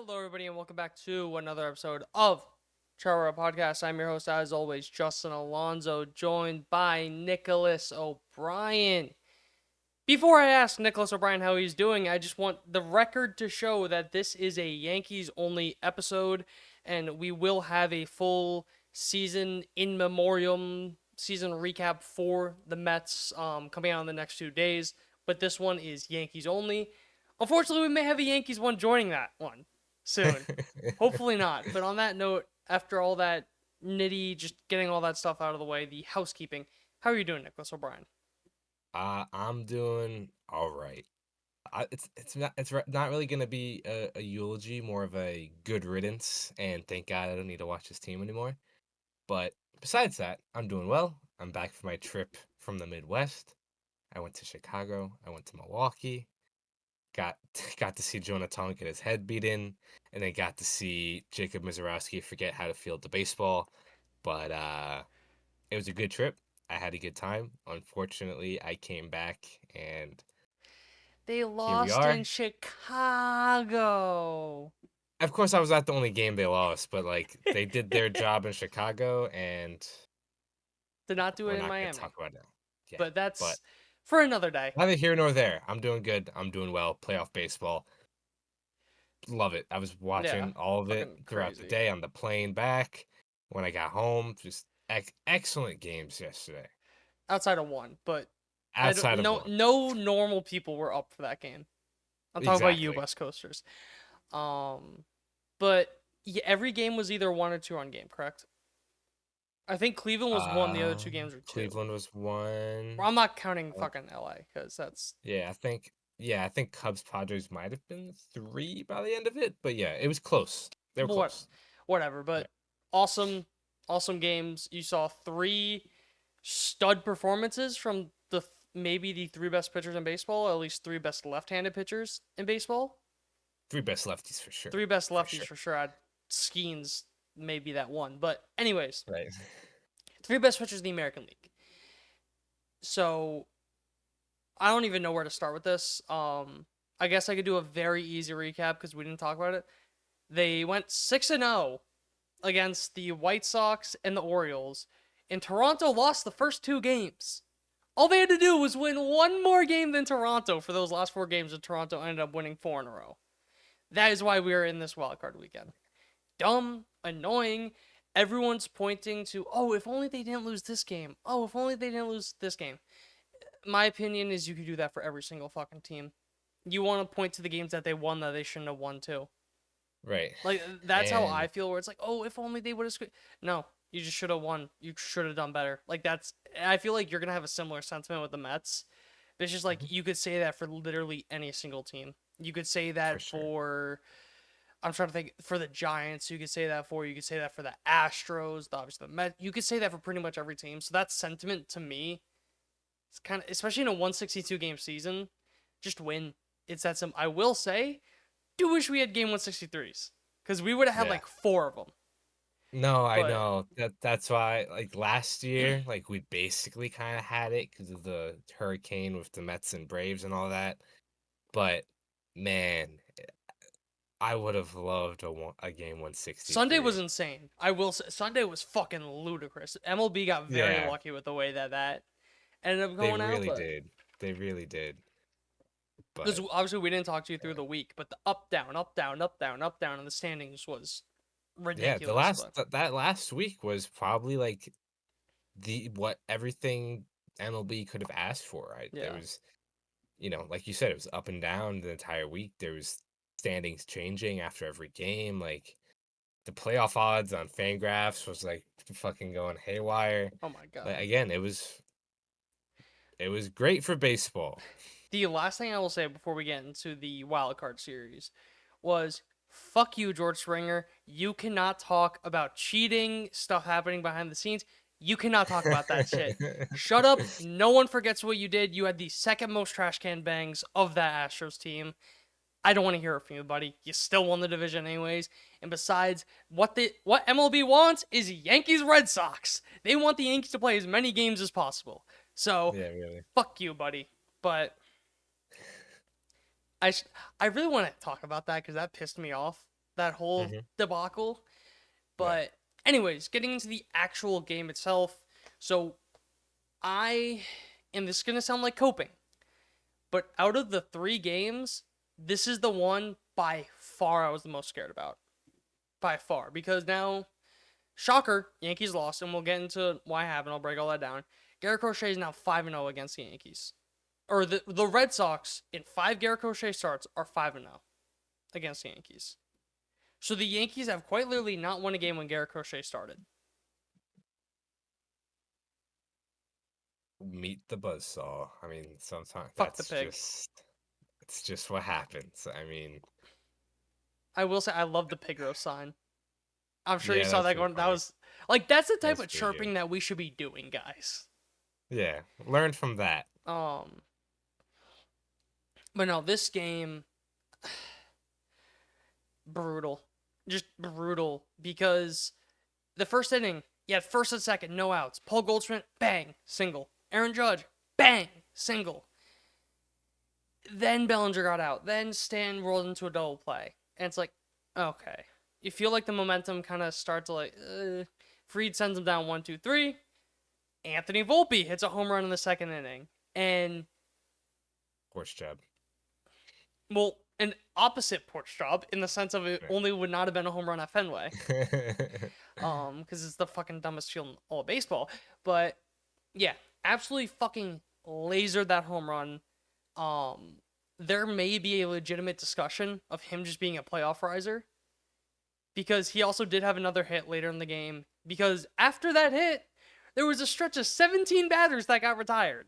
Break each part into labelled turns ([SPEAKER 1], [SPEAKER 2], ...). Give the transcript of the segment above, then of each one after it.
[SPEAKER 1] Hello, everybody, and welcome back to another episode of Triboro Podcast. I'm your host, as always, Justin Alonso, joined by Nicholas O'Brien. Before I ask Nicholas O'Brien how he's doing, I just want the record to show that this is a Yankees-only episode, and we will have a full season in memoriam season recap for the Mets coming out in the next 2 days. But this one is Yankees only. Unfortunately, we may have a Yankees one joining that one soon. Hopefully not. But on that note, after all that nitty, just getting all that stuff out of the way, the housekeeping, how are you doing, Nicholas O'Brien?
[SPEAKER 2] I'm doing all right. Not really gonna be a eulogy, more of a good riddance, and thank God I don't need to watch this team anymore. But besides that, I'm doing well. I'm back from my trip from the Midwest. I went to Chicago. I went to Milwaukee. Got got to see Jonah get his head beat in, and then got to see Jacob Mizorowski forget how to field the baseball. But it was a good trip. I had a good time. Unfortunately, I came back and
[SPEAKER 1] They
[SPEAKER 2] here we
[SPEAKER 1] lost in
[SPEAKER 2] are.
[SPEAKER 1] Chicago.
[SPEAKER 2] Of course, I was not the only game they lost, but like they did their job in Chicago, and
[SPEAKER 1] Did not do
[SPEAKER 2] we're
[SPEAKER 1] it in
[SPEAKER 2] not going to
[SPEAKER 1] Miami.
[SPEAKER 2] talk about it. Yeah,
[SPEAKER 1] But
[SPEAKER 2] but
[SPEAKER 1] that's for another day.
[SPEAKER 2] neither here nor there. I'm doing good. I'm doing well. Playoff baseball, love it. I was
[SPEAKER 1] Yeah.
[SPEAKER 2] watching all of it
[SPEAKER 1] Fucking
[SPEAKER 2] throughout the
[SPEAKER 1] crazy.
[SPEAKER 2] day on the plane back. When I got home, just excellent games yesterday.
[SPEAKER 1] Outside of one. But I don't
[SPEAKER 2] Outside of one,
[SPEAKER 1] no normal people were up for that game. I'm talking about you
[SPEAKER 2] exactly.
[SPEAKER 1] West Coasters. Um but yeah, every game was either 1 or 2 run game, correct? I think Cleveland was one, the other 2 games were two.
[SPEAKER 2] Cleveland was one.
[SPEAKER 1] Well, I'm not counting fucking LA because that's
[SPEAKER 2] Yeah, I think Cubs Padres might have been three by the end of it, but yeah, it was close. They were
[SPEAKER 1] what
[SPEAKER 2] close.
[SPEAKER 1] whatever.
[SPEAKER 2] Yeah.
[SPEAKER 1] But awesome, awesome games. You saw three stud performances from maybe the three best pitchers in baseball, or at least three best left-handed pitchers in baseball.
[SPEAKER 2] Three best lefties for sure.
[SPEAKER 1] Three best
[SPEAKER 2] For
[SPEAKER 1] lefties
[SPEAKER 2] sure.
[SPEAKER 1] for sure. I'd Skeens maybe that one, but anyways,
[SPEAKER 2] Right.
[SPEAKER 1] three best pitchers in the American League. So I don't even know where to start with this. I guess I could do a very easy recap because we didn't talk about it. They went 6-0 against the White Sox and the Orioles, and Toronto lost the first 2 games. All they had to do was win one more game than Toronto for those last 4 games, and Toronto ended up winning 4 in a row. That is why we are in this wildcard weekend. Dumb, annoying. Everyone's pointing to, oh, if only they didn't lose this game. Oh, if only they didn't lose this game. My opinion is you could do that for every single fucking team. You want to point to the games that they won that they shouldn't have won too.
[SPEAKER 2] Right.
[SPEAKER 1] Like that's how I
[SPEAKER 2] And
[SPEAKER 1] feel. Where it's like, oh, if only they would have. No, you just should have won. You should have done better. Like that's. I feel like you're gonna have a similar sentiment with the Mets. But it's just like
[SPEAKER 2] Mhm.
[SPEAKER 1] you could say that for literally any single team. You could say
[SPEAKER 2] For
[SPEAKER 1] that
[SPEAKER 2] sure.
[SPEAKER 1] for. I'm trying to think for the Giants. You could say that for. You could say that for the Astros. Obviously the Mets. You could say that for pretty much every team. So that sentiment to me, it's kind of especially in a 162 game season, just win. It's that simple. I will say, do wish we had game 163s because we would have had
[SPEAKER 2] Yeah.
[SPEAKER 1] like 4 of them.
[SPEAKER 2] No, I
[SPEAKER 1] But
[SPEAKER 2] know. That's why like last year, like we basically kind of had it because of the hurricane with the Mets and Braves and all that. But man, I would have loved a game
[SPEAKER 1] Sunday was
[SPEAKER 2] 163.
[SPEAKER 1] insane. I will say Sunday was fucking ludicrous. MLB got very
[SPEAKER 2] Yeah,
[SPEAKER 1] lucky with the way that ended up
[SPEAKER 2] they
[SPEAKER 1] going out,
[SPEAKER 2] really
[SPEAKER 1] but
[SPEAKER 2] did. They really did.
[SPEAKER 1] because
[SPEAKER 2] But
[SPEAKER 1] obviously we didn't talk to you through the week, but the up down, up down, up down, up down in the standings was
[SPEAKER 2] yeah,
[SPEAKER 1] ridiculous. But
[SPEAKER 2] that last week was probably like the what everything MLB could have asked for. Right, there
[SPEAKER 1] yeah,
[SPEAKER 2] was, like you said, it was up and down the entire week. There was standings changing after every game. Like the playoff odds on Fangraphs was like fucking going haywire.
[SPEAKER 1] oh my
[SPEAKER 2] But
[SPEAKER 1] god.
[SPEAKER 2] again, it was great for baseball.
[SPEAKER 1] The last thing I will say before we get into the wild card series was fuck you, George Springer. You cannot talk about cheating, stuff happening behind the scenes. You cannot talk about that shit. Shut up. No one forgets what you did. You had the second most trash can bangs of that Astros team. I don't want to hear it from you, buddy. You still won the division anyways. And besides, what MLB wants is Yankees Red Sox. They want the Yankees to play as many games as possible. So,
[SPEAKER 2] Yeah, really.
[SPEAKER 1] fuck you, buddy. But I I really want to talk about that because that pissed me off. that whole
[SPEAKER 2] Mhm.
[SPEAKER 1] debacle.
[SPEAKER 2] Yeah.
[SPEAKER 1] But anyways, getting into the actual game itself. So and this is gonna sound like coping, but out of the 3 games, this is the one by far I was the most scared about. By far. Because now, shocker, Yankees lost, and we'll get into why happened. I'll break all that down. Garrett Crochet is now 5-0 against the Yankees. Or the Red Sox, in 5 Garrett Crochet starts, are 5-0 against the Yankees. So the Yankees have quite literally not won a game when Garrett Crochet started.
[SPEAKER 2] Meet the buzzsaw. I mean, sometimes
[SPEAKER 1] Fuck the pig.
[SPEAKER 2] it's just what happens. I mean,
[SPEAKER 1] I will say I love the pig roast sign. I'm sure you
[SPEAKER 2] yeah,
[SPEAKER 1] saw
[SPEAKER 2] that's
[SPEAKER 1] that
[SPEAKER 2] pretty
[SPEAKER 1] going. That
[SPEAKER 2] funny.
[SPEAKER 1] was like that's the type
[SPEAKER 2] That's
[SPEAKER 1] of
[SPEAKER 2] pretty good.
[SPEAKER 1] chirping that we should be doing, guys.
[SPEAKER 2] Yeah, learn from that.
[SPEAKER 1] Um, but no, this game brutal, just brutal because the first inning, you had first and second, no outs. Paul Goldschmidt, bang, single. Aaron Judge, bang, single. Then Bellinger got out. Then Stan rolled into a double play, and it's like, okay, you feel like the momentum kind of starts to like. Fried sends him down 1-2-3. Anthony Volpe hits a home run in the second inning, and
[SPEAKER 2] Horse job.
[SPEAKER 1] well, an opposite porch job in the sense of it
[SPEAKER 2] Yeah.
[SPEAKER 1] only would not have been a home run at Fenway, because it's the fucking dumbest field in all of baseball. But yeah, absolutely fucking lasered that home run. Um, there may be a legitimate discussion of him just being a playoff riser because he also did have another hit later in the game. Because after that hit, there was a stretch of 17 batters that got retired.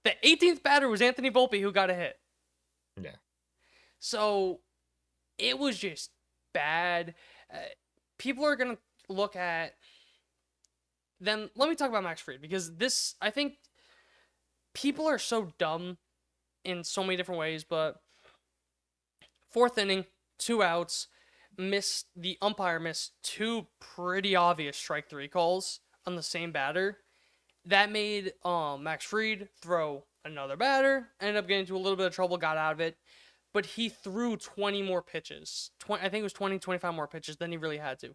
[SPEAKER 1] The 18th batter was Anthony Volpe who got a hit.
[SPEAKER 2] Yeah.
[SPEAKER 1] So it was just bad. People are going to look at. Then let me talk about Max Fried because this, I think people are so dumb in so many different ways, but fourth inning, 2 outs, the umpire missed 2 pretty obvious strike 3 calls on the same batter. That made Max Fried throw another batter, ended up getting into a little bit of trouble, got out of it. But he threw 20 more pitches. I think it was 20, 25 more pitches than he really had to.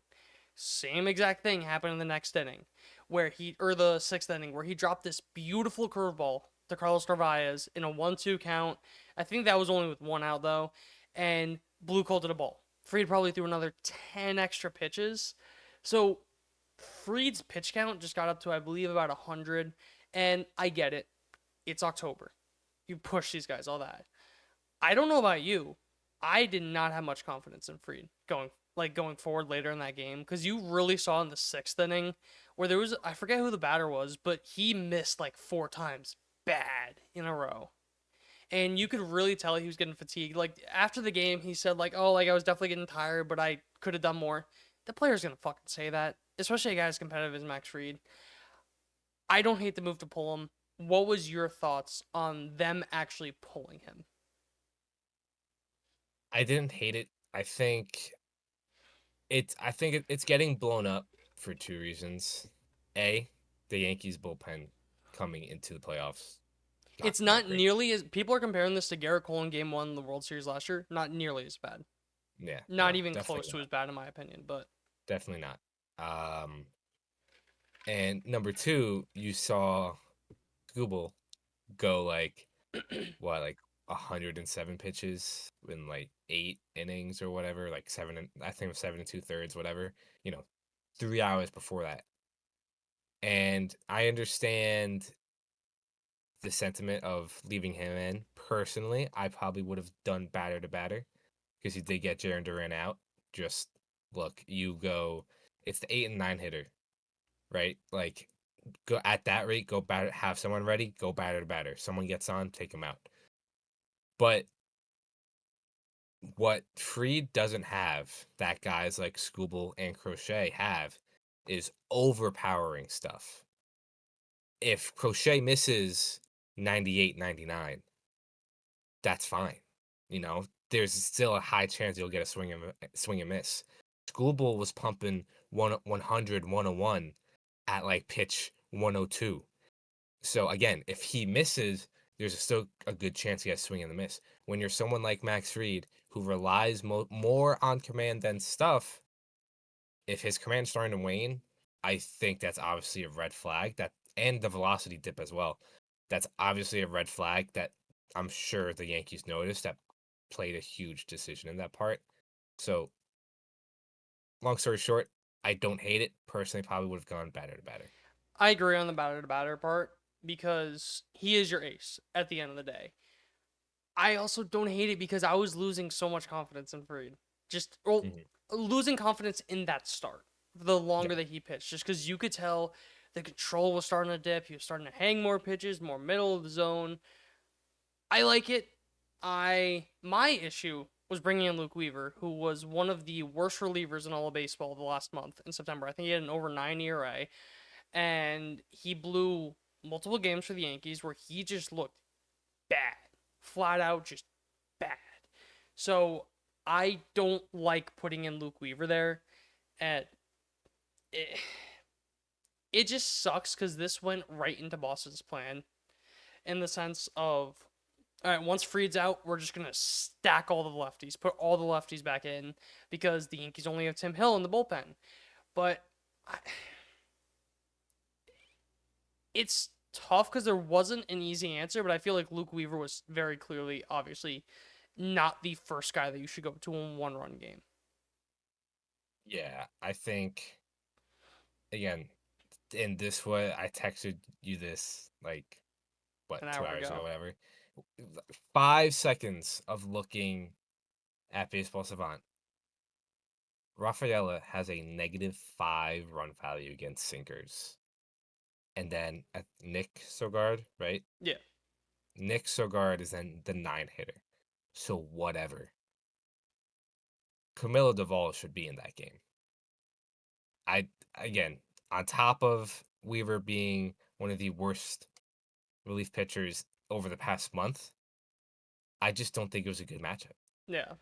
[SPEAKER 1] Same exact thing happened in the next inning, or the 6th inning, where he dropped this beautiful curveball to Carlos Narvaez in a 1-2 count. I think that was only with 1 out, though, and Blue called it a ball. Fried probably threw another 10 extra pitches. So Fried's pitch count just got up to, I believe, about 100, and I get it. It's October. You push these guys, all that. I don't know about you. I did not have much confidence in Fried going forward later in that game because you really saw in the 6th inning where there was, I forget who the batter was, but he missed like 4 times bad in a row. And you could really tell he was getting fatigued. Like after the game, he said like, "Oh, like I was definitely getting tired, but I could have done more." The player's gonna fucking say that, especially a guy as competitive as Max Fried. I don't hate the move to pull him. What was your thoughts on them actually pulling him?
[SPEAKER 2] I didn't hate it. I think it's getting blown up for 2 reasons. A, the Yankees bullpen coming into the playoffs, not
[SPEAKER 1] It's
[SPEAKER 2] that
[SPEAKER 1] not
[SPEAKER 2] great.
[SPEAKER 1] nearly as people are comparing this to Garrett Cole in Game 1 in the World Series last year. Not nearly as bad.
[SPEAKER 2] Yeah,
[SPEAKER 1] Not
[SPEAKER 2] no,
[SPEAKER 1] even close
[SPEAKER 2] definitely
[SPEAKER 1] to
[SPEAKER 2] not.
[SPEAKER 1] as bad in my opinion. But
[SPEAKER 2] Definitely not. And number 2, you saw Google go like what, like 107 pitches in like 8 innings or whatever, like I think it was 7 and 2/3, whatever, you know, 3 hours before that. And I understand the sentiment of leaving him in. Personally, I probably would have done batter to batter because he did get Jaron Duran out. Just look, it's the 8 and 9 hitter, right? Like, go at that rate, go batter, have someone ready, go batter to batter. Someone gets on, take him out. But what Freed doesn't have that guys like Scooble and Crochet have is overpowering stuff. If Crochet misses 98, 99, that's fine. There's still a high chance you'll get a swing and miss. Schoolboy was pumping 100, 101 at like pitch 102. So again, if he misses, there's still a good chance he has swing and a miss. When you're someone like Max Fried, who relies more on command than stuff, if his command's starting to wane, I think that's obviously a red flag. And the velocity dip as well. That's obviously a red flag that I'm sure the Yankees noticed that played a huge decision in that part. So, long story short, I don't hate it. Personally, probably would have gone better to better.
[SPEAKER 1] I agree on the batter to batter part because he is your ace at the end of the day. I also don't hate it because I was losing so much confidence in Freed.
[SPEAKER 2] Mhm.
[SPEAKER 1] Losing confidence in that start the longer
[SPEAKER 2] Yeah.
[SPEAKER 1] that he pitched, just because you could tell the control was starting to dip. He was starting to hang more pitches, more middle of the zone. I like it. My issue was bringing in Luke Weaver, who was one of the worst relievers in all of baseball the last month in September. I think he had an over 9 ERA, and he blew multiple games for the Yankees where he just looked bad, flat out just bad. So I don't like putting in Luke Weaver there. At it, it just sucks because this went right into Boston's plan in the sense of, all right, once Fried's out, we're just gonna stack all the lefties, put all the lefties back in because the Yankees only have Tim Hill in the bullpen. But I, it's tough because there wasn't an easy answer. But I feel like Luke Weaver was very clearly, obviously, not the first guy that you should go to a one-run game.
[SPEAKER 2] Yeah, I think, again, in this way, I texted you this, like, what,
[SPEAKER 1] An
[SPEAKER 2] 2
[SPEAKER 1] hour
[SPEAKER 2] hours ago,
[SPEAKER 1] ago.
[SPEAKER 2] whatever. 5 seconds of looking at Baseball Savant. Rafaela has a -5 run value against sinkers. And then Nick Sogard, right?
[SPEAKER 1] Yeah.
[SPEAKER 2] Nick Sogard is then the 9 hitter. So whatever. Camilo Duvall should be in that game. Again, on top of Weaver being one of the worst relief pitchers over the past month, I just don't think it was a good matchup.
[SPEAKER 1] Yeah.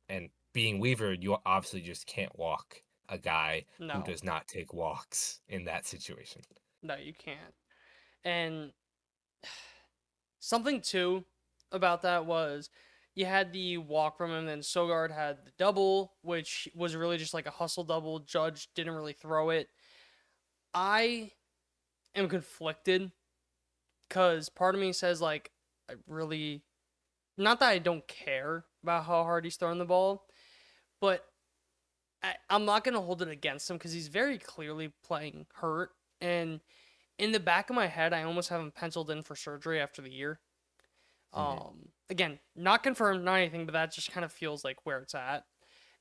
[SPEAKER 2] And being Weaver, you obviously just can't walk a guy who
[SPEAKER 1] No.
[SPEAKER 2] does not take walks in that situation.
[SPEAKER 1] No, you can't. And something too about that was you had the walk from him, then Sogard had the double, which was really just like a hustle double. Judge didn't really throw it. I am conflicted because part of me says like I really, not that I don't care about how hard he's throwing the ball, but I'm not gonna hold it against him because he's very clearly playing hurt. And in the back of my head, I almost have him penciled in for surgery after the year.
[SPEAKER 2] Hmm.
[SPEAKER 1] Again, not confirmed, not anything, but that just kind of feels like where it's at.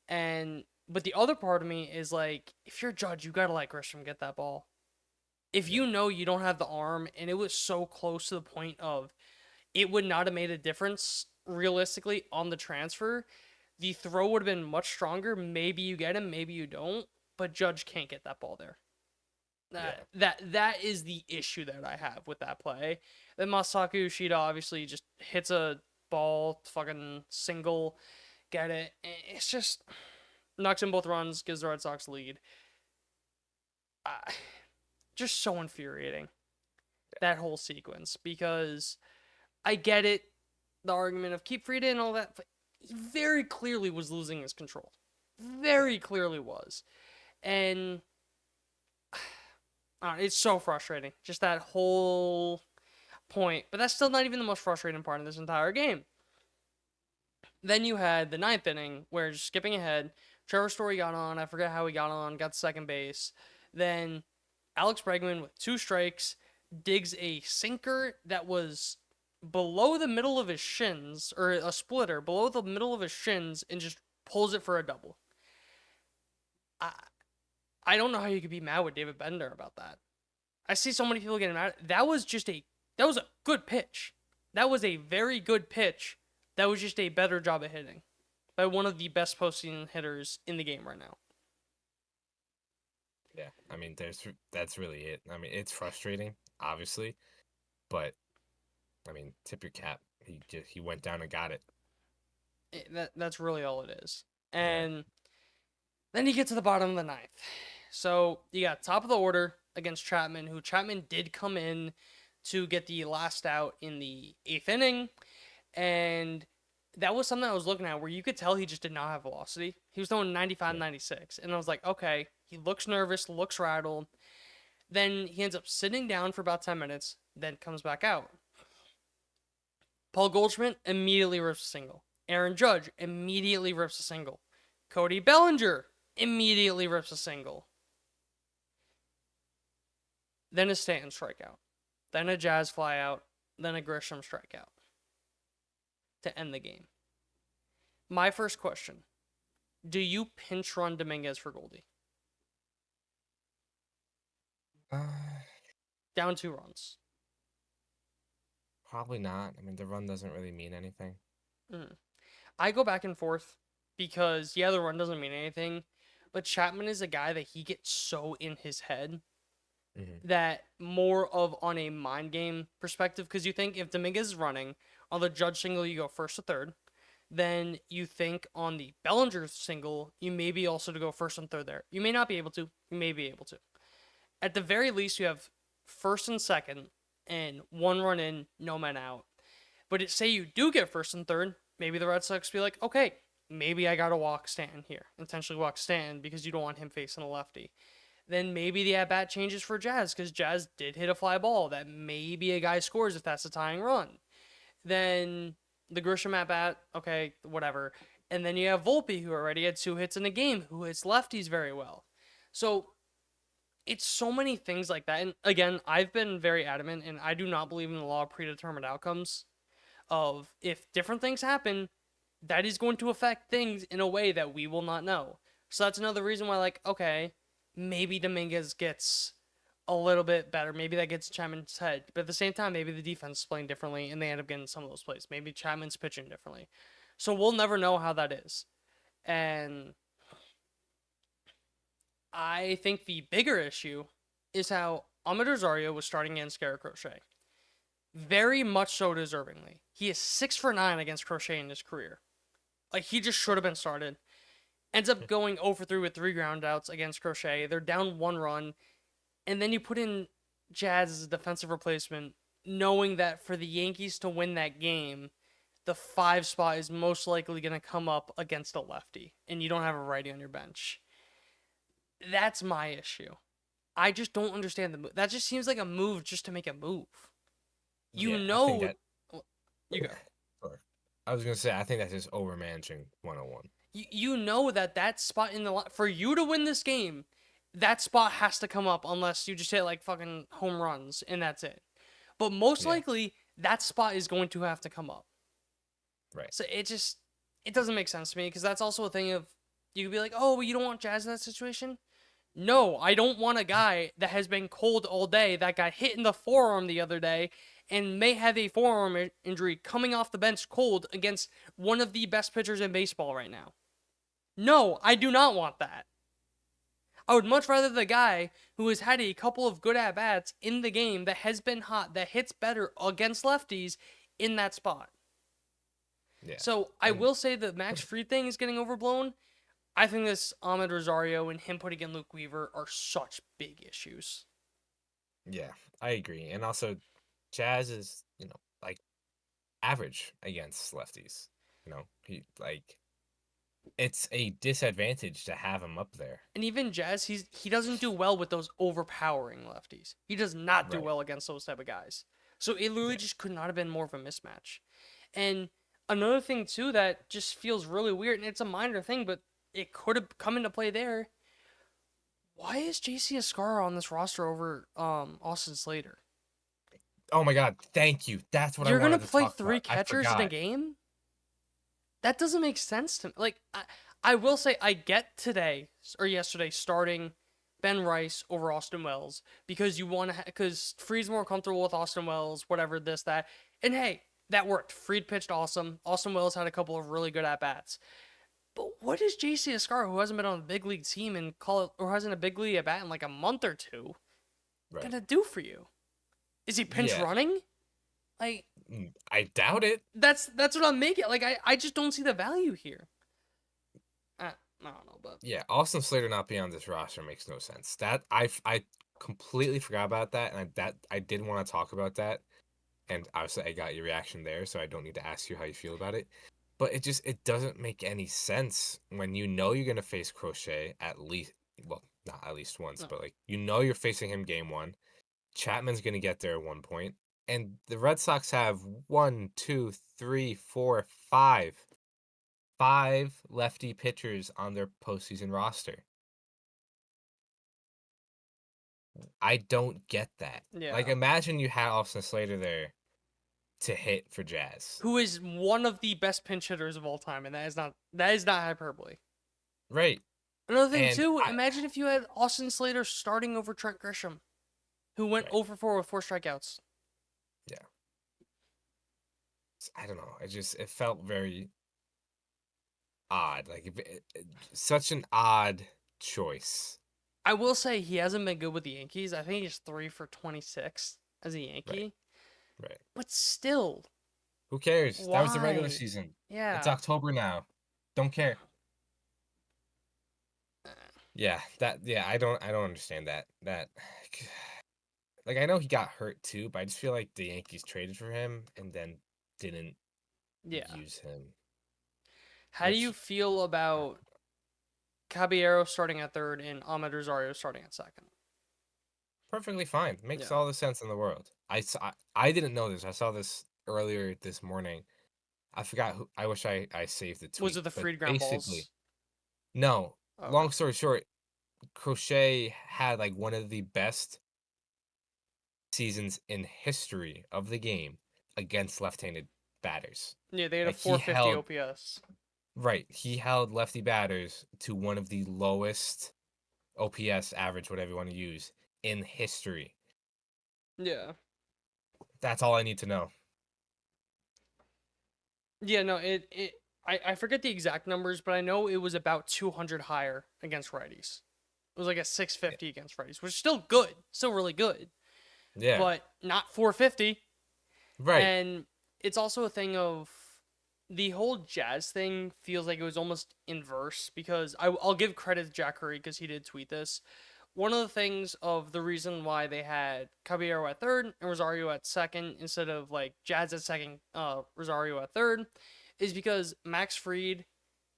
[SPEAKER 1] And but the other part of me is like, if you're a Judge, you gotta let Grisham get that ball. If
[SPEAKER 2] Yeah.
[SPEAKER 1] you know you don't have the arm, and it was so close to the point of it would not have made a difference realistically on the transfer, the throw would have been much stronger. Maybe you get him, maybe you don't, but Judge can't get that ball there.
[SPEAKER 2] Yeah.
[SPEAKER 1] That is the issue that I have with that play. Then Masaki Yoshida obviously just hits a ball, fucking single, get it. It's just knocks in both runs, gives the Red Sox lead. Uh, just so infuriating, that whole sequence, because I get it, the argument of keep Frieda and all that, but he very clearly was losing his control. Very clearly was. And it's so frustrating. Just that whole point. But that's still not even the most frustrating part of this entire game. Then you had the ninth inning where, just skipping ahead, Trevor Story got on. I forget how he got on, got to second base. Then Alex Bregman with 2 strikes digs a sinker that was below the middle of his shins, or a splitter below the middle of his shins, and just pulls it for a double. I I don't know how you could be mad with David Bender about that. I see so many people getting mad. That was a good pitch. That was a very good pitch. That was just a better job of hitting by one of the best postseason hitters in the game right now.
[SPEAKER 2] Yeah. I mean, that's really it. I mean, it's frustrating, obviously, but I mean, tip your cap. He went down and got it.
[SPEAKER 1] That's really all it is.
[SPEAKER 2] Yeah.
[SPEAKER 1] And then you get to the bottom of the ninth. So you got top of the order against Chapman, who Chapman did come in to get the last out in the eighth inning. And that was something I was looking at where you could tell he just did not have velocity. He was throwing 95,
[SPEAKER 2] Yeah.
[SPEAKER 1] 96. And I was like, okay, he looks nervous, looks rattled. Then he ends up sitting down for about 10 minutes, then comes back out. Paul Goldschmidt immediately rips a single. Aaron Judge immediately rips a single. Cody Bellinger immediately rips a single. Then a Stanton strikeout. Then a Jazz flyout. Then a Grisham strikeout to end the game. My first question: do you pinch run Dominguez for Goldie?
[SPEAKER 2] Uh,
[SPEAKER 1] Down 2 runs.
[SPEAKER 2] Probably not. I mean, the run doesn't really mean anything.
[SPEAKER 1] Mm. I go back and forth because, yeah, the run doesn't mean anything, but Chapman is a guy that he gets so in his head
[SPEAKER 2] Mm-hmm.
[SPEAKER 1] that more of on a mind game perspective, because you think if Dominguez is running on the Judge single, you go first to third. Then you think on the Bellinger single, you may be also to go first and third there. You may not be able to. You may be able to. At the very least, you have first and second and 1 run in, no men out. But say you do get first and third, maybe the Red Sox be like, okay, maybe I gotta walk Stanton here, intentionally walk Stanton because you don't want him facing a lefty. Then maybe the at bat changes for Jazz because Jazz did hit a fly ball that maybe a guy scores if that's a tying run. Then the Grisham at bat, okay, whatever. And then you have Volpe, who already had 2 hits in a game, who hits lefties very well. So it's so many things like that. And again, I've been very adamant, and I do not believe in the law of predetermined outcomes. Of if different things happen, that is going to affect things in a way that we will not know. So that's another reason why, like, okay, maybe Dominguez gets a little bit better. Maybe that gets Chapman's head. But at the same time, maybe the defense is playing differently and they end up getting some of those plays. Maybe Chapman's pitching differently. So we'll never know how that is. And I think the bigger issue is how Ahmed Rosario was starting against Garrett Crochet. Very much so deservingly. He is 6 for 9 against Crochet in his career. Like, he just should have been started. Ends up going 0 for 3 with 3 groundouts against Crochet. They're down 1 run. And then you put in Jazz as a defensive replacement, knowing that for the Yankees to win that game, the 5 spot is most likely going to come up against a lefty. And you don't have a righty on your bench. That's my issue. I just don't understand the move. That just seems like a move just to make a move. You
[SPEAKER 2] Yeah, I think
[SPEAKER 1] know,
[SPEAKER 2] that.
[SPEAKER 1] you go.
[SPEAKER 2] Sorry. I was gonna say I think that's just overmanaging 101.
[SPEAKER 1] You know that spot in the for you to win this game, that spot has to come up unless you just hit like fucking home runs and that's it. But most
[SPEAKER 2] Yeah,
[SPEAKER 1] likely that spot is going to have to come up.
[SPEAKER 2] right.
[SPEAKER 1] So it doesn't make sense to me because that's also a thing of you could be like, oh, well, you don't want Jazz in that situation. No, I don't want a guy that has been cold all day that got hit in the forearm the other day and may have a forearm injury coming off the bench cold against one of the best pitchers in baseball right now. No, I do not want that. I would much rather the guy who has had a couple of good at bats in the game that has been hot, that hits better against lefties in that spot.
[SPEAKER 2] Yeah,
[SPEAKER 1] So I
[SPEAKER 2] and
[SPEAKER 1] will say the Max Fried thing is getting overblown. I think this Ahmed Rosario and him putting in Luke Weaver are such big issues.
[SPEAKER 2] yeah, I agree. And also, Jazz is like average against lefties. He like it's a disadvantage to have him up there.
[SPEAKER 1] And even Jazz, he doesn't do well with those overpowering lefties. He does not do
[SPEAKER 2] Right.
[SPEAKER 1] well against those type of guys. So it literally
[SPEAKER 2] Yeah.
[SPEAKER 1] just could not have been more of a mismatch. And another thing too that just feels really weird, and it's a minor thing, but it could have come into play there. Why is JC Escarra on this roster over Austin Slater?
[SPEAKER 2] Oh my God! Thank you. That's what I
[SPEAKER 1] You're gonna
[SPEAKER 2] wanted to
[SPEAKER 1] play
[SPEAKER 2] talk
[SPEAKER 1] 3
[SPEAKER 2] about. I
[SPEAKER 1] catchers in a
[SPEAKER 2] forgot.
[SPEAKER 1] game? That doesn't make sense to me. Like, I will say I get today or yesterday starting Ben Rice over Austin Wells because you want to, because Freed's more comfortable with Austin Wells, whatever, this, that. And hey, that worked. Freed pitched awesome. Austin Wells had a couple of really good at bats. But what is JC Escar, who hasn't been on a big league team and call it, or hasn't a big league at bat in like a month or two,
[SPEAKER 2] Right.
[SPEAKER 1] gonna do for you? Is he pinch
[SPEAKER 2] Yeah.
[SPEAKER 1] running? Like,
[SPEAKER 2] I doubt it.
[SPEAKER 1] that's what I'm making. Like, I just don't see the value here. I don't know, but
[SPEAKER 2] Yeah, Austin Slater not being on this roster makes no sense. That I completely forgot about that, and I did want to talk about that, and obviously I got your reaction there, so I don't need to ask you how you feel about it. But it doesn't make any sense when you know you're gonna face Crochet at least, well, not at least once,
[SPEAKER 1] No.
[SPEAKER 2] but like you know you're facing him game one. Chapman's gonna get there at one point, and the Red Sox have one, two, three, four, five lefty pitchers on their postseason roster. I don't get that. Like,
[SPEAKER 1] Yeah.
[SPEAKER 2] imagine you had Austin Slater there to hit for Jazz.
[SPEAKER 1] Who is one of the best pinch hitters of all time, and that is not hyperbole.
[SPEAKER 2] Right.
[SPEAKER 1] Another thing
[SPEAKER 2] And
[SPEAKER 1] too, imagine if you had Austin Slater starting over Trent Grisham, who went
[SPEAKER 2] right.
[SPEAKER 1] 0 for 4 with 4 strikeouts.
[SPEAKER 2] Yeah. I don't know. It felt very odd. Like such an odd choice.
[SPEAKER 1] I will say he hasn't been good with the Yankees. I think he's 3 for 26 as a
[SPEAKER 2] Right.
[SPEAKER 1] Yankee.
[SPEAKER 2] Right.
[SPEAKER 1] But still,
[SPEAKER 2] Who cares? That was the regular
[SPEAKER 1] why?
[SPEAKER 2] season. It's
[SPEAKER 1] Yeah.
[SPEAKER 2] October now. Don't care. Yeah, I don't understand that. Like I know he got hurt too, but I just feel like the Yankees traded for him and then didn't
[SPEAKER 1] Yeah.
[SPEAKER 2] use him.
[SPEAKER 1] How do you
[SPEAKER 2] Which
[SPEAKER 1] feel about Caballero starting at third and Ahmed Rosario starting at second?
[SPEAKER 2] perfectly fine. Makes
[SPEAKER 1] Yeah.
[SPEAKER 2] all the sense in the world. I didn't know this. I saw this earlier this morning. I forgot who. I wish I saved the
[SPEAKER 1] Was
[SPEAKER 2] tweet,
[SPEAKER 1] it the
[SPEAKER 2] but
[SPEAKER 1] freed ground
[SPEAKER 2] basically,
[SPEAKER 1] balls?
[SPEAKER 2] no.
[SPEAKER 1] Okay.
[SPEAKER 2] Long story short, Crochet had like one of the best seasons in history of the game against left-handed batters.
[SPEAKER 1] Yeah, they had a
[SPEAKER 2] Like he
[SPEAKER 1] 450
[SPEAKER 2] held
[SPEAKER 1] OPS.
[SPEAKER 2] right, he held lefty batters to one of the lowest OPS average, whatever you want to use, in history.
[SPEAKER 1] Yeah.
[SPEAKER 2] That's all I need to know.
[SPEAKER 1] Yeah, no, I forget the exact numbers, but I know it was about 200 higher against righties. It was like a 650 against righties, which is still good, still really good,
[SPEAKER 2] Yeah,
[SPEAKER 1] but not 450.
[SPEAKER 2] right.
[SPEAKER 1] And it's also a thing of the whole Jazz thing feels like it was almost inverse because I'll give credit to Jack Curry because he did tweet this. One of the things of the reason why they had Caballero at third and Rosario at second instead of like Jazz at second, Rosario at third, is because Max Fried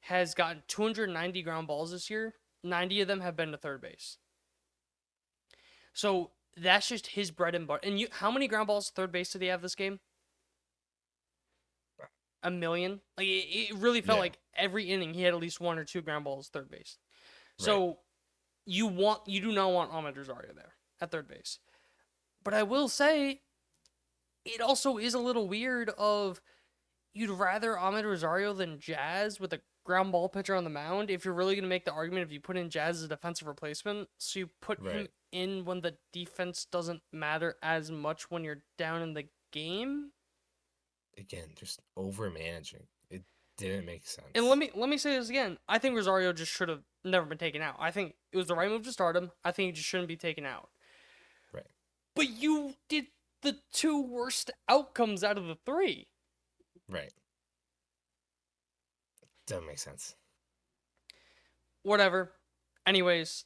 [SPEAKER 1] has gotten 290 ground balls this year. 90 of them have been to third base. So that's just his bread and butter. And how many ground balls to third base did he have this game? A million. Like it really felt
[SPEAKER 2] Yeah,
[SPEAKER 1] like every inning he had at least 1 or 2 ground balls third base.
[SPEAKER 2] right.
[SPEAKER 1] So you do not want Ahmed Rosario there at third base. But I will say it also is a little weird of you'd rather Ahmed Rosario than Jazz with a ground ball pitcher on the mound if you're really going to make the argument if you put in Jazz as a defensive replacement. So you put him
[SPEAKER 2] Right.
[SPEAKER 1] in when the defense doesn't matter as much when you're down in the game.
[SPEAKER 2] Again, just over managing. It didn't make
[SPEAKER 1] And
[SPEAKER 2] sense.
[SPEAKER 1] let me say this again. I think Rosario just should have never been taken out. I think it was the right move to start him. I think he just shouldn't be taken out.
[SPEAKER 2] Right.
[SPEAKER 1] But you did the 2 worst outcomes out of the 3.
[SPEAKER 2] Right. Doesn't make sense.
[SPEAKER 1] Whatever. Anyways,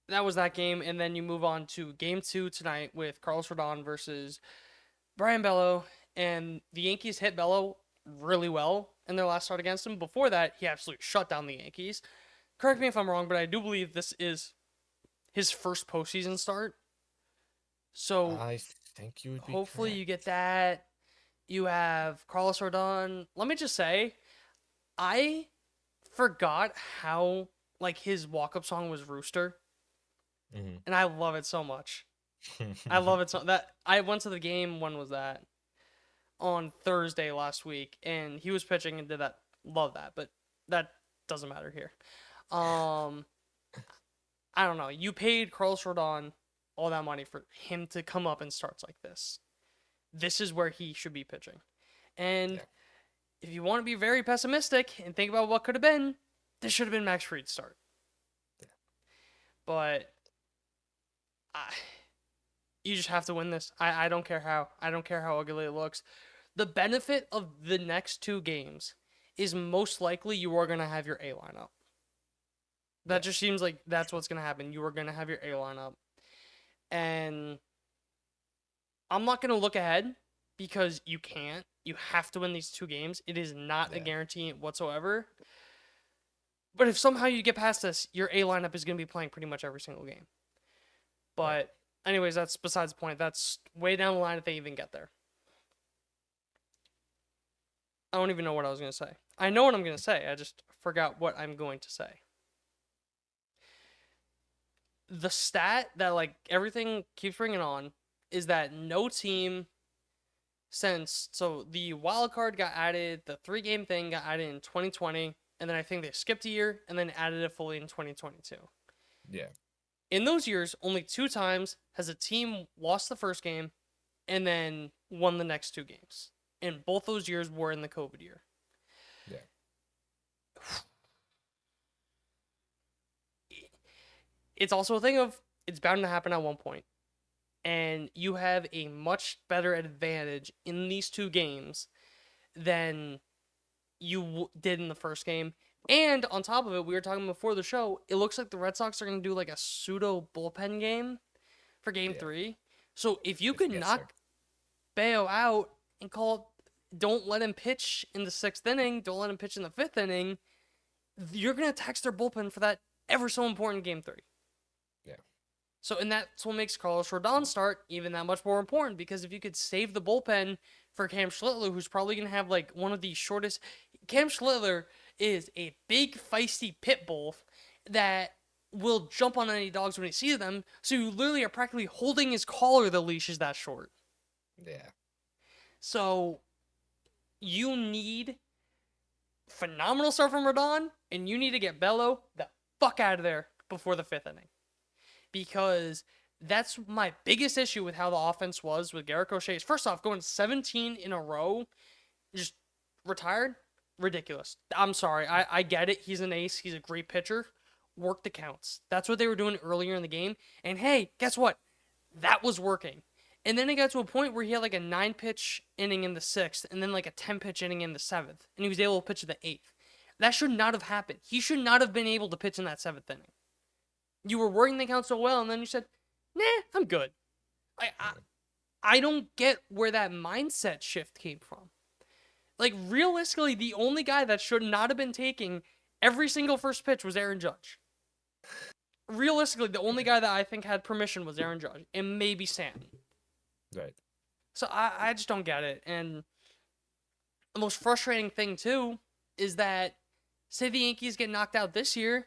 [SPEAKER 1] that was that game, and then you move on to game 2 tonight with Carlos Rodon versus Brian Bello, and the Yankees hit Bello really well in their last start against him. Before that, he absolutely shut down the Yankees. Correct me if I'm wrong, but I do believe this is his first postseason start. So
[SPEAKER 2] I think you would be
[SPEAKER 1] hopefully you get
[SPEAKER 2] correct.
[SPEAKER 1] that. You have Carlos Rodon. Let me just say, I forgot how like his walk-up song was Rooster,
[SPEAKER 2] Hmm.
[SPEAKER 1] and I love it so much. I love it so that I went to the game. When was that? On Thursday last week, and he was pitching and did that. Love that, but that doesn't matter here. Um, I don't know. You paid Carlos Rodon all that money for him to come up in starts like this. This is where he should be pitching. And
[SPEAKER 2] Yeah.
[SPEAKER 1] if you want to be very pessimistic and think about what could have been, this should have been Max Fried's start. But I, you just have to win this. I don't care how. I don't care how ugly it looks. The benefit of the next 2 games is most likely you are going to have your A lineup. That
[SPEAKER 2] Yeah.
[SPEAKER 1] just seems like that's what's going to happen. You are going to have your A lineup. And I'm not going to look ahead because you can't. You have to win these 2 games. It is not a
[SPEAKER 2] Yeah.
[SPEAKER 1] guarantee whatsoever. But if somehow you get past this, your A lineup is going to be playing pretty much every single game.
[SPEAKER 2] Right.
[SPEAKER 1] But anyways, that's besides the point. That's way down the line if they even get there. I don't even know what I was going to say. I know what I'm going to say. I just forgot what I'm going to say. The stat that like everything keeps bringing on is that no team since the wild card got added, the 3-game thing got added in 2020, and then I think they skipped a year and then added it fully in 2022.
[SPEAKER 2] Yeah.
[SPEAKER 1] In those years, only 2 times has a team lost the first game and then won the next 2 games. And both those years were in the COVID year.
[SPEAKER 2] Yeah.
[SPEAKER 1] It's also a thing of it's bound to happen at one point. And you have a much better advantage in these 2 games than you did in the first game. And on top of it, we were talking before the show, it looks like the Red Sox are going to do like a pseudo bullpen game for game
[SPEAKER 2] Yeah.
[SPEAKER 1] 3. So if you
[SPEAKER 2] If
[SPEAKER 1] could
[SPEAKER 2] it gets
[SPEAKER 1] knock Bayo out and don't let him pitch in the 6th inning, don't let him pitch in the 5th inning, you're going to tax their bullpen for that ever so important game 3.
[SPEAKER 2] Yeah.
[SPEAKER 1] So, and that's what makes Carlos Rodon's start even that much more important, because if you could save the bullpen for Cam Schlittler, who's probably going to have like one of the shortest. Cam Schlittler is a big, feisty pit bull that will jump on any dogs when he sees them. So you literally are practically holding his collar. The leash is that short.
[SPEAKER 2] Yeah.
[SPEAKER 1] So you need phenomenal start from Rodon, and you need to get Bello the fuck out of there before the 5th inning. Because that's my biggest issue with how the offense was with Garrett Crochet. First off, going 17 in a row, just retired, ridiculous. I'm sorry. I get it. He's an ace. He's a great pitcher. Work the counts. That's what they were doing earlier in the game. And hey, guess what? That was working. And then it got to a point where he had like a 9-pitch inning in the 6th and then like a 10-pitch inning in the 7th. And he was able to pitch in the 8th. That should not have happened. He should not have been able to pitch in that 7th inning. You were working the count so well, and then you said, nah, I'm good. I don't get where that mindset shift came from. Like, realistically, the only guy that should not have been taking every single first pitch was Aaron Judge. Realistically, the only guy that I think had permission was Aaron Judge, and maybe Stanton.
[SPEAKER 2] Right.
[SPEAKER 1] So I just don't get it. And the most frustrating thing, too, is that, say the Yankees get knocked out this year,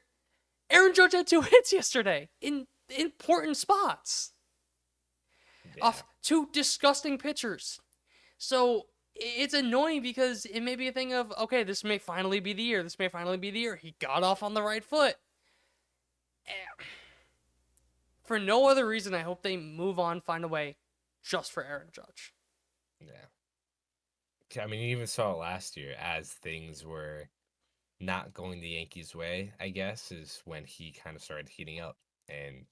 [SPEAKER 1] Aaron Judge had 2 hits yesterday in important spots.
[SPEAKER 2] Yeah.
[SPEAKER 1] Off 2 disgusting pitchers. So it's annoying because it may be a thing of, okay, this may finally be the year. This may finally be the year. He got off on the right foot. For no other reason, I hope they move on, find a way just for Aaron Judge.
[SPEAKER 2] Yeah. I mean, you even saw it last year as things were not going the Yankees' way, I guess, is when he kind of started heating up. And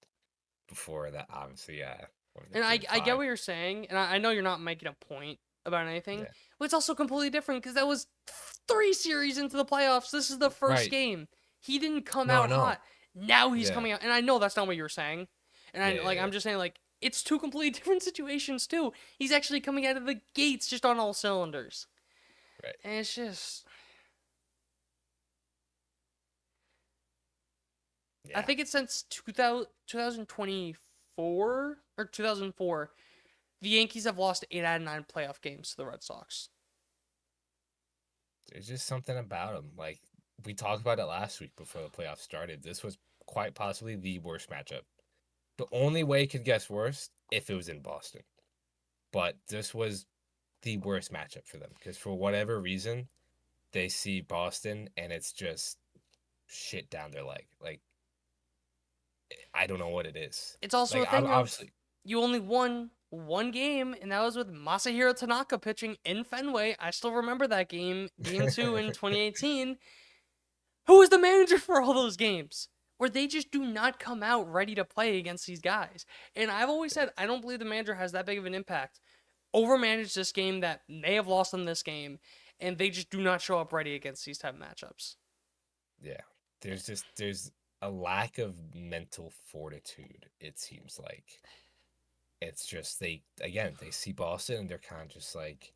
[SPEAKER 2] before that, obviously,
[SPEAKER 1] And I get what you're saying, and I know you're not making a point about anything,
[SPEAKER 2] Yeah.
[SPEAKER 1] but it's also completely different because that was 3 series into the playoffs. This is the first
[SPEAKER 2] Right.
[SPEAKER 1] game. He didn't come
[SPEAKER 2] No,
[SPEAKER 1] out
[SPEAKER 2] no.
[SPEAKER 1] hot. Now he's
[SPEAKER 2] Yeah.
[SPEAKER 1] coming out, and I know that's not what you were saying. And
[SPEAKER 2] Yeah.
[SPEAKER 1] I'm just saying, like, it's 2 completely different situations too. He's actually coming out of the gates just on all cylinders.
[SPEAKER 2] Right.
[SPEAKER 1] And it's just,
[SPEAKER 2] Yeah.
[SPEAKER 1] I think it's since 2024 or 2004, the Yankees have lost 8 out of 9 playoff games to the Red Sox.
[SPEAKER 2] There's just something about him. Like, we talked about it last week before the playoffs started. This was quite possibly the worst matchup. The only way it could get worse if it was in Boston. But this was the worst matchup for them because for whatever reason, they see Boston and it's just shit down their leg. Like, I don't know what it is.
[SPEAKER 1] It's also
[SPEAKER 2] Like,
[SPEAKER 1] a thing of
[SPEAKER 2] obviously,
[SPEAKER 1] you only won 1 game, and that was with Masahiro Tanaka pitching in Fenway. I still remember that game 2 in 2018. Who was the manager for all those games? Where they just do not come out ready to play against these guys. And I've always said, I don't believe the manager has that big of an impact. Overmanaged this game that may have lost them this game, and they just do not show up ready against these type of matchups.
[SPEAKER 2] yeah. There's a lack of mental fortitude, it seems like. It's just they see Boston and they're kind of just like,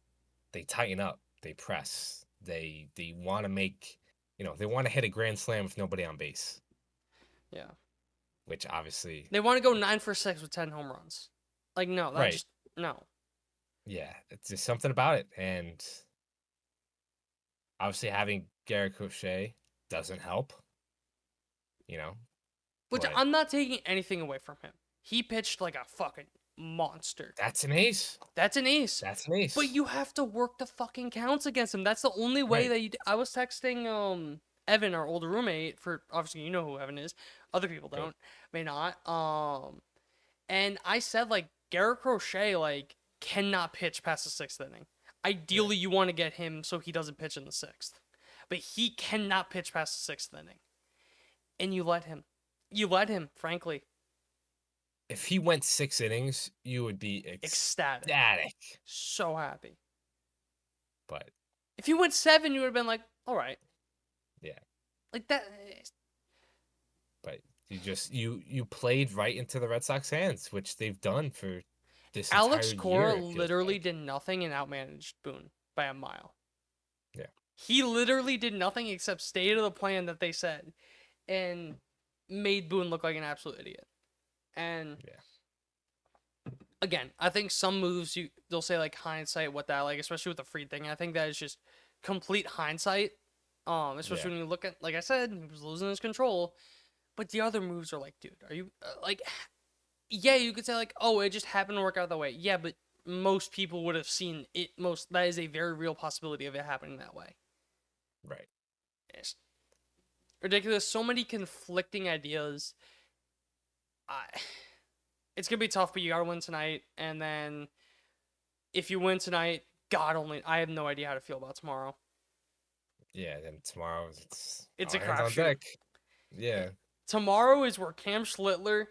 [SPEAKER 2] they tighten up, they press, they want to make, they want to hit a grand slam with nobody on base,
[SPEAKER 1] Yeah.
[SPEAKER 2] which obviously,
[SPEAKER 1] They want to go 9 for 6 with 10 home runs. Like, no, that
[SPEAKER 2] right,
[SPEAKER 1] just no.
[SPEAKER 2] yeah, it's just something about it, and obviously having Garrett Crochet doesn't help, you know,
[SPEAKER 1] Which
[SPEAKER 2] but
[SPEAKER 1] I'm not taking anything away from him. He pitched like a fucking monster.
[SPEAKER 2] that's an ace.
[SPEAKER 1] That's an ace.
[SPEAKER 2] That's an
[SPEAKER 1] But
[SPEAKER 2] ace.
[SPEAKER 1] you have to work the fucking counts against him. That's the only way
[SPEAKER 2] Right.
[SPEAKER 1] that you. I was texting Evan, our older roommate, for obviously you know who Evan is. Other people
[SPEAKER 2] Right.
[SPEAKER 1] don't, may not. And I said like Garrett Crochet like cannot pitch past the 6th inning.
[SPEAKER 2] Yeah.
[SPEAKER 1] Ideally, you want to get him so he doesn't pitch in the 6th, but he cannot pitch past the 6th inning, and you let him. You let him, frankly.
[SPEAKER 2] If he went 6 innings, you would be
[SPEAKER 1] Ecstatic.
[SPEAKER 2] ecstatic.
[SPEAKER 1] So happy.
[SPEAKER 2] But
[SPEAKER 1] If you went 7, you would have been like, all right.
[SPEAKER 2] yeah.
[SPEAKER 1] Like that.
[SPEAKER 2] But you played right into the Red Sox hands, which they've done for this entire
[SPEAKER 1] Alex
[SPEAKER 2] year,
[SPEAKER 1] Cora
[SPEAKER 2] it feels
[SPEAKER 1] literally
[SPEAKER 2] like.
[SPEAKER 1] did nothing and outmanaged Boone by a mile.
[SPEAKER 2] Yeah.
[SPEAKER 1] He literally did nothing except stay to the plan that they said and made Boone look like an absolute idiot. And
[SPEAKER 2] Yeah.
[SPEAKER 1] again, I think some moves they'll say like hindsight, what that like, especially with the Freed thing. I think that is just complete hindsight. Especially
[SPEAKER 2] Yeah.
[SPEAKER 1] when you look at, like I said, he was losing his control. But the other moves are like, dude, are you like? Yeah, you could say like, oh, it just happened to work out that way. Yeah, but most people would have seen it. That is a very real possibility of it happening that way.
[SPEAKER 2] Right.
[SPEAKER 1] It's ridiculous. So many conflicting ideas. I, it's gonna be tough, but you gotta win tonight. And then if you win tonight, God only, I have no idea how to feel about tomorrow.
[SPEAKER 2] Yeah, then tomorrow it's
[SPEAKER 1] It's
[SPEAKER 2] all
[SPEAKER 1] a
[SPEAKER 2] hands on
[SPEAKER 1] crapshoot.
[SPEAKER 2] deck. Yeah.
[SPEAKER 1] Tomorrow is where Cam Schlittler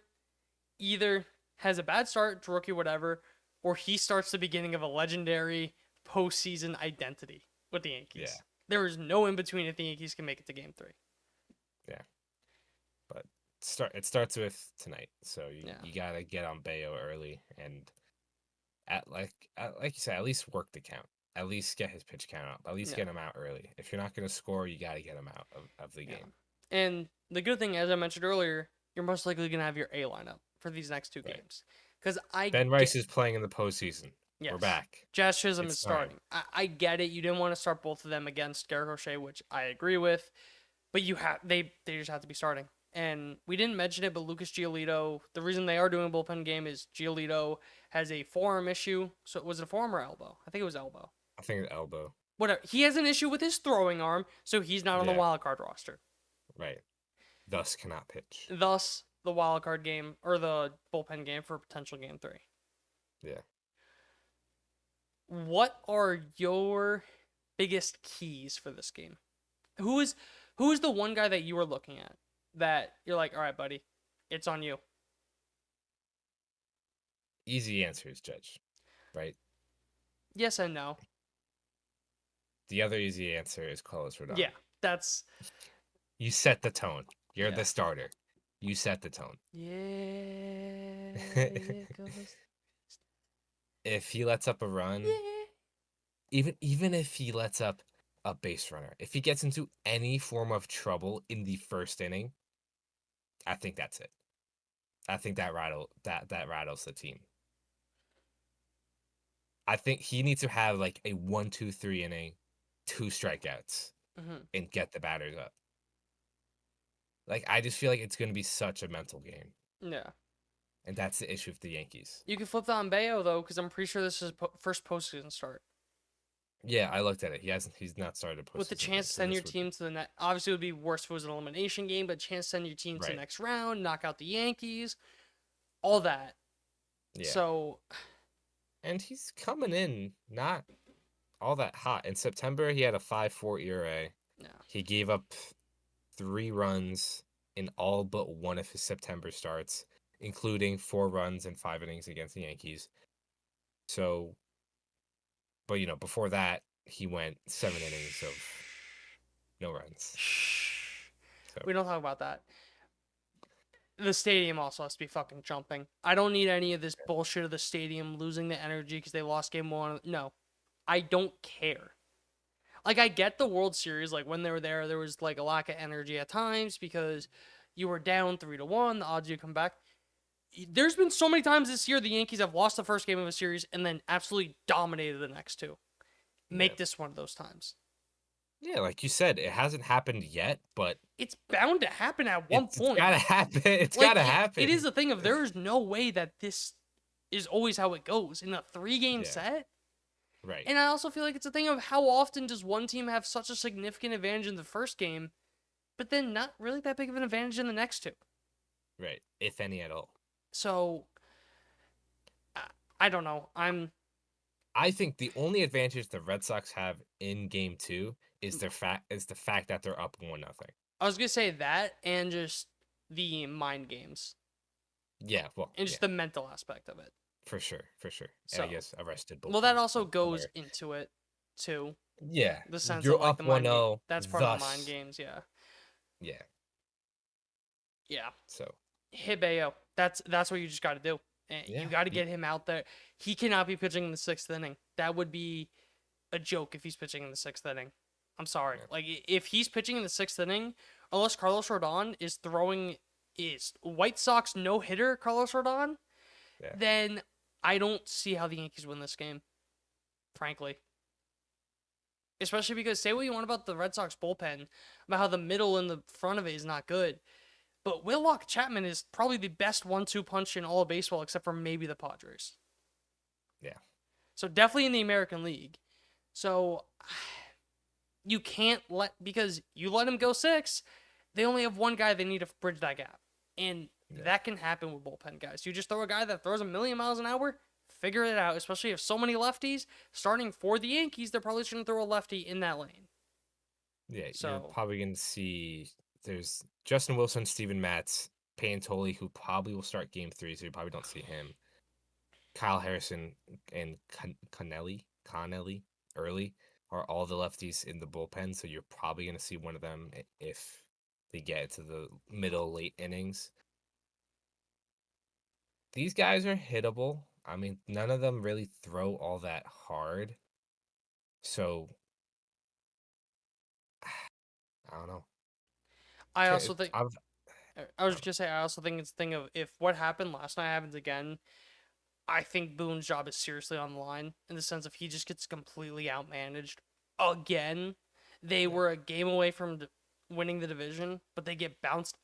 [SPEAKER 1] either has a bad start to rookie whatever, or he starts the beginning of a legendary postseason identity with the Yankees.
[SPEAKER 2] Yeah.
[SPEAKER 1] There is no in between if the Yankees can make it to Game 3.
[SPEAKER 2] Yeah. But it starts with tonight. So
[SPEAKER 1] Yeah.
[SPEAKER 2] you gotta get on Bayo early and like you said, at least work the count. At least get his pitch count up. At least get him out early. If you're not gonna score, you gotta get him out of the game.
[SPEAKER 1] And the good thing, as I mentioned earlier, you're most likely gonna have your A lineup for these next 2 games. Because
[SPEAKER 2] Ben Rice is playing in the postseason.
[SPEAKER 1] Yes.
[SPEAKER 2] We're back.
[SPEAKER 1] Jazz Chisholm
[SPEAKER 2] It's
[SPEAKER 1] is starting. I get it. You didn't want to start both of them against Garrett Crochet, which I agree with. But they just have to be starting. And we didn't mention it, but Lucas Giolito, the reason they are doing a bullpen game is Giolito has a forearm issue. So was it a forearm or elbow? I think it was elbow.
[SPEAKER 2] I think it's elbow.
[SPEAKER 1] Whatever. He has an issue with his throwing arm, so he's not on the wild card roster.
[SPEAKER 2] Right. Thus cannot pitch.
[SPEAKER 1] Thus the wild card game or the bullpen game for potential Game 3.
[SPEAKER 2] Yeah.
[SPEAKER 1] What are your biggest keys for this game? Who is the one guy that you are looking at that you're like, all right, buddy, it's on you?
[SPEAKER 2] Easy answer is Judge, right?
[SPEAKER 1] Yes and no.
[SPEAKER 2] The other easy answer is Carlos Rodon.
[SPEAKER 1] Yeah, that's...
[SPEAKER 2] You set the tone. You're the starter. You set the tone.
[SPEAKER 1] Yeah.
[SPEAKER 2] If he lets up a run, even if he lets up a base runner, if he gets into any form of trouble in the first inning, I think that's it. I think that rattles the team. I think he needs to have like a 1-2-3 inning, 2 strikeouts, and get the batters up. Like, I just feel like it's going to be such a mental game.
[SPEAKER 1] Yeah.
[SPEAKER 2] And that's the issue with the Yankees.
[SPEAKER 1] You can flip that on Bayo, though, because I'm pretty sure this is first postseason start.
[SPEAKER 2] Yeah, I looked at it. He's not started postseason.
[SPEAKER 1] With the chance to send your team to the next... Obviously, it would be worse if it was an elimination game, but chance to send your team to the next round, knock out the Yankees, all that. Yeah. So...
[SPEAKER 2] And he's coming in not all that hot. In September, he had a 5.4 ERA.
[SPEAKER 1] Yeah.
[SPEAKER 2] He gave up 3 runs in all but one of his September starts, including 4 runs in 5 innings against the Yankees. So, but before that, he went 7 innings of no runs.
[SPEAKER 1] So. We don't talk about that. The stadium also has to be fucking jumping. I don't need any of this bullshit of the stadium losing the energy because they lost game 1. No. I don't care. Like, I get the World Series, like, when they were there was, like, a lack of energy at times because you were down 3-1, the odds you come back. There's been so many times this year the Yankees have lost the first game of a series and then absolutely dominated the next two.
[SPEAKER 2] Yeah.
[SPEAKER 1] Make this one of those times.
[SPEAKER 2] Yeah, like you said, it hasn't happened yet, but
[SPEAKER 1] It's bound to happen at one
[SPEAKER 2] it's
[SPEAKER 1] point.
[SPEAKER 2] gotta happen. It's
[SPEAKER 1] Like,
[SPEAKER 2] gotta
[SPEAKER 1] it is
[SPEAKER 2] happen.
[SPEAKER 1] a thing of there is no way that this is always how it goes in a 3-game
[SPEAKER 2] Yeah,
[SPEAKER 1] set.
[SPEAKER 2] right,
[SPEAKER 1] And I also feel like it's a thing of how often does one team have such a significant advantage in the first game, but then not really that big of an advantage in the next two.
[SPEAKER 2] right. If any at all.
[SPEAKER 1] So I don't know.
[SPEAKER 2] I think the only advantage the Red Sox have in Game 2 is the fact that they're up 1-0.
[SPEAKER 1] I was gonna say that and just the mind games
[SPEAKER 2] Yeah, well,
[SPEAKER 1] and
[SPEAKER 2] yeah,
[SPEAKER 1] just the mental aspect of it.
[SPEAKER 2] for sure, for sure. And I
[SPEAKER 1] So
[SPEAKER 2] guess arrested
[SPEAKER 1] well, that
[SPEAKER 2] bullpen.
[SPEAKER 1] also goes
[SPEAKER 2] Other,
[SPEAKER 1] into it too.
[SPEAKER 2] yeah,
[SPEAKER 1] The sense of
[SPEAKER 2] you're
[SPEAKER 1] like
[SPEAKER 2] up
[SPEAKER 1] the mind game.
[SPEAKER 2] 1-0,
[SPEAKER 1] That's part of the mind
[SPEAKER 2] thus,
[SPEAKER 1] games. Yeah.
[SPEAKER 2] yeah.
[SPEAKER 1] Yeah.
[SPEAKER 2] So
[SPEAKER 1] Hit Bayo. That's what you just got to do. And you
[SPEAKER 2] yeah,
[SPEAKER 1] got to get him out there. He cannot be pitching in the 6th inning. That would be a joke if he's pitching in the 6th inning. I'm sorry.
[SPEAKER 2] yeah,
[SPEAKER 1] Like if he's pitching in the 6th inning, unless Carlos Rodon is throwing is White Sox no hitter Carlos Rodon,
[SPEAKER 2] yeah.
[SPEAKER 1] then I don't see how the Yankees win this game. Frankly, especially because say what you want about the Red Sox bullpen, about how the middle and the front of it is not good. But Whitlock Chapman is probably the best 1-2 punch in all of baseball, except for maybe the Padres.
[SPEAKER 2] Yeah.
[SPEAKER 1] So definitely in the American League. So you can't because you let him go 6, they only have one guy they need to bridge that gap. And
[SPEAKER 2] Yeah.
[SPEAKER 1] that can happen with bullpen guys. You just throw a guy that throws a million miles an hour, figure it out, especially if so many lefties. Starting for the Yankees, they're probably just going to throw a lefty in that lane.
[SPEAKER 2] Yeah, you're
[SPEAKER 1] So
[SPEAKER 2] probably going to see there's Justin Wilson, Steven Matz, Payne Tolley, who probably will start Game 3, so you probably don't see him. Kyle Harrison and Connelly early are all the lefties in the bullpen, so you're probably going to see one of them if they get to the middle late innings. These guys are hittable. I mean, none of them really throw all that hard. So I don't know.
[SPEAKER 1] I also think
[SPEAKER 2] I've,
[SPEAKER 1] I was
[SPEAKER 2] I
[SPEAKER 1] just gonna say I also think it's a thing of if what happened last night happens again, I think Boone's job is seriously on the line in the sense of he just gets completely outmanaged again. They
[SPEAKER 2] yeah,
[SPEAKER 1] were a game away from winning the division, but they get bounced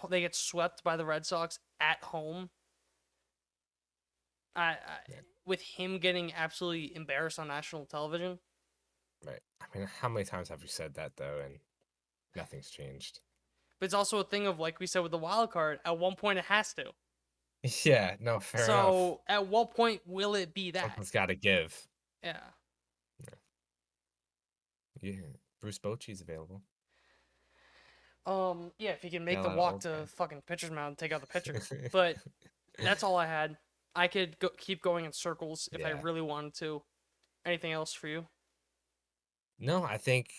[SPEAKER 1] they get swept by the Red Sox at home. I
[SPEAKER 2] yeah,
[SPEAKER 1] with him getting absolutely embarrassed on national television.
[SPEAKER 2] right. I mean, how many times have we said that though, and nothing's changed?
[SPEAKER 1] But it's also a thing of like we said with the wild card. At one point, it has to.
[SPEAKER 2] Yeah, no, fair enough.
[SPEAKER 1] So at what point will it be that?
[SPEAKER 2] Something's got to give.
[SPEAKER 1] Yeah.
[SPEAKER 2] Yeah, Bruce Bochy's available.
[SPEAKER 1] Yeah, if he can make
[SPEAKER 2] Got a
[SPEAKER 1] the
[SPEAKER 2] lot of
[SPEAKER 1] walk
[SPEAKER 2] old
[SPEAKER 1] to
[SPEAKER 2] guys.
[SPEAKER 1] fucking pitcher's mound and take out the pitcher. But that's all I had. I could keep going in circles if I
[SPEAKER 2] Yeah.
[SPEAKER 1] really wanted to. Anything else for you?
[SPEAKER 2] No, I think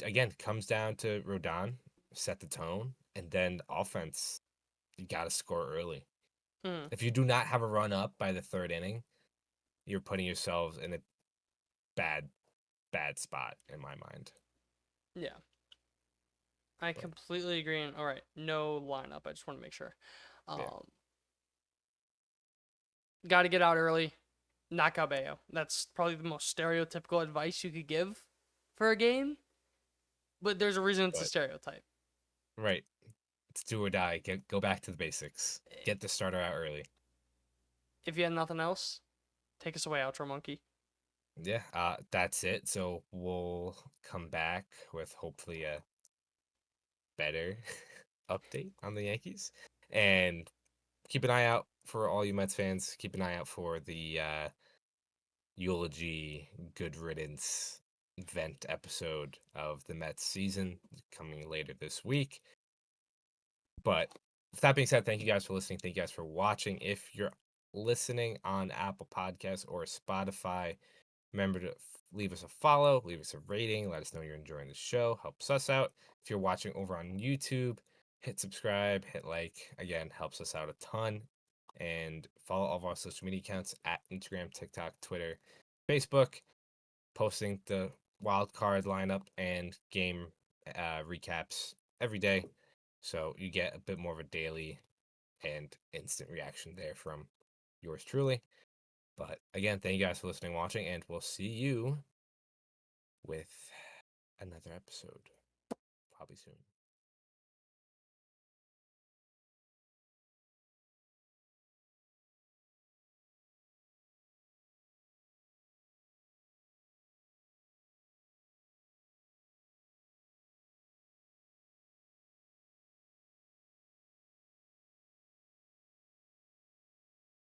[SPEAKER 2] again comes down to Rodon, set the tone, and then offense. You got to score early.
[SPEAKER 1] Hmm.
[SPEAKER 2] If you do not have a run up by the 3rd inning, you're putting yourselves in a bad, bad spot in my mind.
[SPEAKER 1] Yeah. I
[SPEAKER 2] But
[SPEAKER 1] completely agree. All right, no lineup. I just want to make sure.
[SPEAKER 2] yeah,
[SPEAKER 1] Got to get out early. Knock out Bayo. That's probably the most stereotypical advice you could give for a game. But there's a reason it's a
[SPEAKER 2] but
[SPEAKER 1] stereotype.
[SPEAKER 2] right, it's do or die. Go back to the basics. Get the starter out early.
[SPEAKER 1] If you had nothing else, take us away, Outro Monkey.
[SPEAKER 2] Yeah, that's it. So we'll come back with hopefully a better update on the Yankees, and keep an eye out for all you Mets fans. Keep an eye out for the eulogy, good riddance vent episode of the Mets season coming later this week. But with that being said, thank you guys for listening. Thank you guys for watching. If you're listening on Apple Podcasts or Spotify, remember to leave us a follow, leave us a rating, let us know you're enjoying the show, helps us out. If you're watching over on YouTube, hit subscribe, hit like. Again, helps us out a ton. And follow all of our social media accounts at Instagram, TikTok, Twitter, Facebook. posting the wild card lineup and game recaps every day, so you get a bit more of a daily and instant reaction there from yours truly. But again, thank you guys for listening, watching, and we'll see you with another episode probably soon.